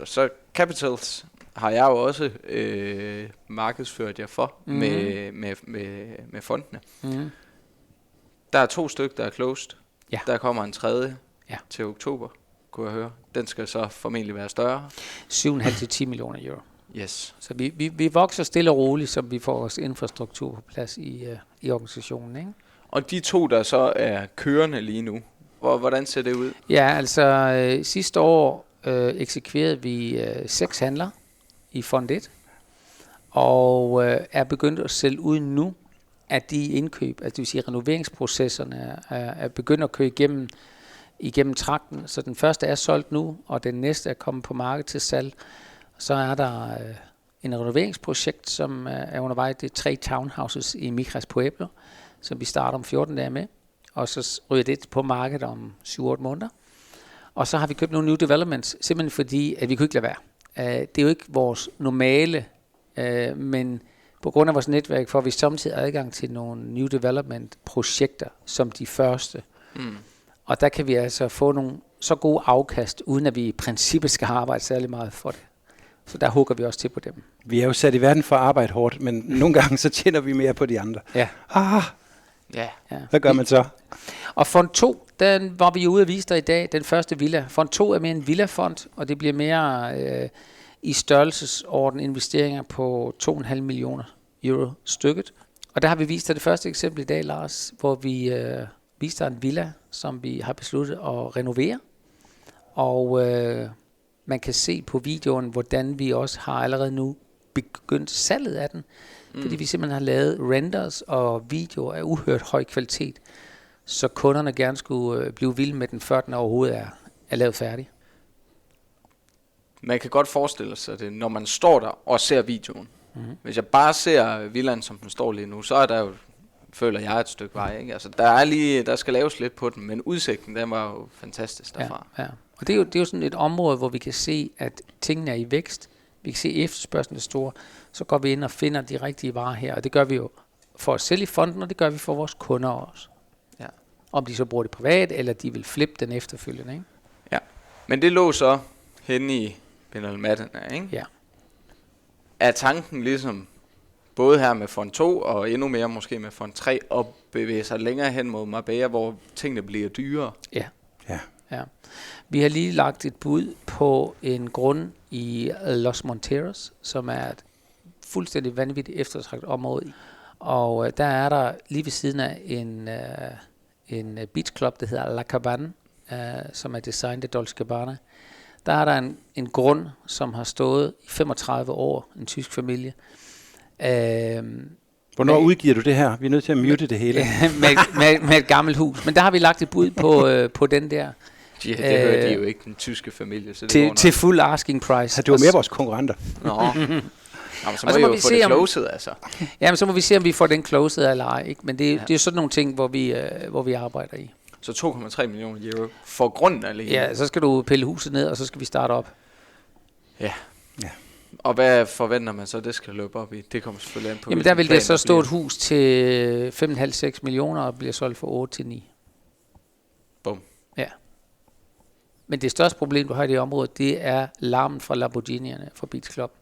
Så Capitals har jeg jo også markedsført jer for med fondene. Mm. Der er 2 stykker, der er closed. Ja. Der kommer en tredje Ja. til oktober, kunne jeg høre. Den skal så formentlig være større. 7,5 til 10 millioner euro. Yes. Så vi vokser stille og roligt, så vi får vores infrastruktur på plads i organisationen, ikke? Og de 2, der så er kørende lige nu, hvordan ser det ud? Ja, altså sidste år eksekverede vi 6 handler i Fond 1, og er begyndt at sælge ud nu af de indkøb, altså det vil sige renoveringsprocesserne er begyndt at køre igennem trakten. Så den første er solgt nu, og den næste er kommet på markedet til salg. Så er der en renoveringsprojekt, som er undervejs. Det er 3 townhouses i Migras Pueblo, som vi starter om 14 dage med. Og så ryger det på markedet om 7-8 måneder. Og så har vi købt nogle new developments, simpelthen fordi, at vi kunne ikke lade være. Det er jo ikke vores normale, men på grund af vores netværk får vi samtidig adgang til nogle new development projekter som de første. Mm. Og der kan vi altså få nogle så gode afkast, uden at vi i princippet skal arbejde særlig meget for det. Så der hugger vi også til på dem. Vi er jo sat i verden for at arbejde hårdt, men nogle gange så tjener vi mere på de andre. Ja. Ja. Hvad gør man så? Og Fond 2, den var vi jo ude at vise dig i dag, den første villa. Fond 2 er mere en villafond, og det bliver mere i størrelsesorden investeringer på 2,5 millioner euro stykket. Og der har vi vist dig det første eksempel i dag, Lars, hvor vi viste dig en villa, som vi har besluttet at renovere. Og man kan se på videoen, hvordan vi også har allerede nu begyndt salget af den. Fordi vi simpelthen har lavet renders og videoer af uhørt høj kvalitet, så kunderne gerne skulle blive vilde med den, før den overhovedet er lavet færdig. Man kan godt forestille sig det, når man står der og ser videoen. Mm-hmm. Hvis jeg bare ser villaen, som den står lige nu, så er der jo, føler jeg, et stykke vej. Ikke? Altså, der skal laves lidt på den, men udsigten, den var jo fantastisk derfra. Ja. Og det er jo sådan et område, hvor vi kan se, at tingene er i vækst. Vi kan se, at efterspørgslen er stor. Så går vi ind og finder de rigtige varer her, og det gør vi jo for os selv i fonden, og det gør vi for vores kunder også. Ja. Om de så bruger det privat, eller de vil flippe den efterfølgende, ikke? Ja, men det lå så henne i Benalmatten, ikke? Ja. Er tanken ligesom både her med Fond 2 og endnu mere måske med Fond 3 at bevæge sig længere hen mod Marbella, hvor tingene bliver dyrere? Ja. Vi har lige lagt et bud på en grund i Los Monteros, som er et fuldstændig vanvittigt eftertragtet område. Og der er der lige ved siden af en beach club, der hedder La Cabana, som er designet af Dolce Gabbana. Der er der en grund, som har stået i 35 år, en tysk familie. Hvornår udgiver du det her? Vi er nødt til at mute det hele. med et gammelt hus. Men der har vi lagt et bud på den der. Ja, det hører de jo ikke, den tyske familie. Så det til full asking price. Det var mere vores konkurrenter. Nå. Jamen, så må vi få det closed, altså. Jamen, så må vi se, om vi får den closed eller ej. Ikke? Men det er sådan nogle ting, hvor vi arbejder i. Så 2,3 millioner euro for grunden alene? Ja, så skal du pille huset ned, og så skal vi starte op. Ja. Og hvad forventer man så, det skal løbe op i? Det kommer selvfølgelig an på. Jamen, der vil det så stå et hus til 5,5-6 millioner, og bliver solgt for 8-9. Bum. Ja. Men det største problem, du har i det område, det er larmen fra Lamborghinierne fra Beach Club.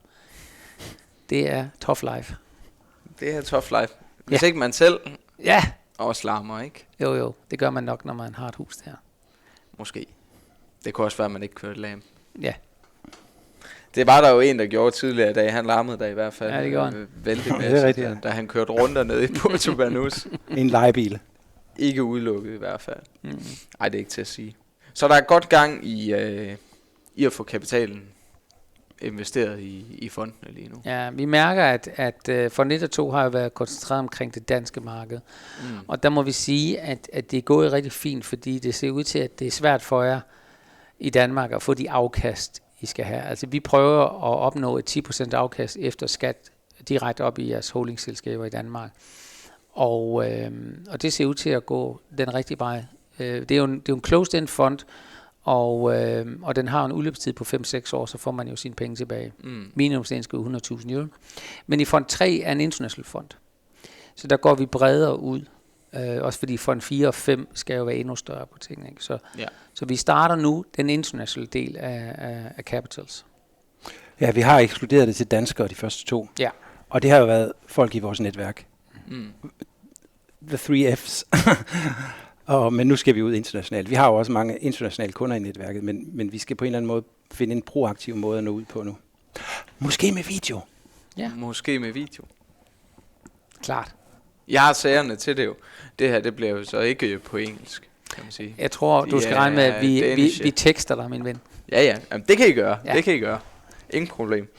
Det er tough life. Det er tough life. Hvis ikke man selv også larmer, ikke? Jo, det gør man nok, når man har et hus der. Måske. Det kunne også være, at man ikke kørte lam. Ja. Det var der jo en, der gjorde tidligere i dag. Han larmede der i hvert fald. Ja, det gjorde han. Vældig med, da han kørte rundt dernede i Puerto Banús. En lejebil. Ikke udelukket i hvert fald. Ej, det er ikke til at sige. Så der er godt gang i at få kapitalen investeret i fondene lige nu. Ja, vi mærker, at Fond 1 og 2 har jo været koncentreret omkring det danske marked. Og der må vi sige, at det er gået rigtig fint, fordi det ser ud til, at det er svært for jer i Danmark at få de afkast, I skal have. Altså vi prøver at opnå et 10% afkast efter skat direkte op i jeres holdingselskaber i Danmark. Og det ser ud til at gå den rigtige vej. Det er jo en closed-end fond, og den har en udløbstid på 5-6 år, så får man jo sine penge tilbage. Minimumsdagen skal 100.000 euro. Men i fond 3 er en international fond. Så der går vi bredere ud. Også fordi fond 4 og 5 skal jo være endnu større på tingene. Ikke? Så vi starter nu den internationale del af Capitals. Ja, vi har ekskluderet det til danskere, de første 2. Ja. Og det har jo været folk i vores netværk. The 3 F's. Men nu skal vi ud internationalt. Vi har jo også mange internationale kunder i netværket, men vi skal på en eller anden måde finde en proaktiv måde at nå ud på nu. Måske med video. Ja. Måske med video. Klart. Jeg har sagerne til det jo. Det her, det bliver jo så ikke på engelsk, kan man sige. Jeg tror, du skal regne med, at vi tekster dig, min ven. Ja. Jamen, det kan I gøre. Ja. Det kan I gøre. Ingen problem.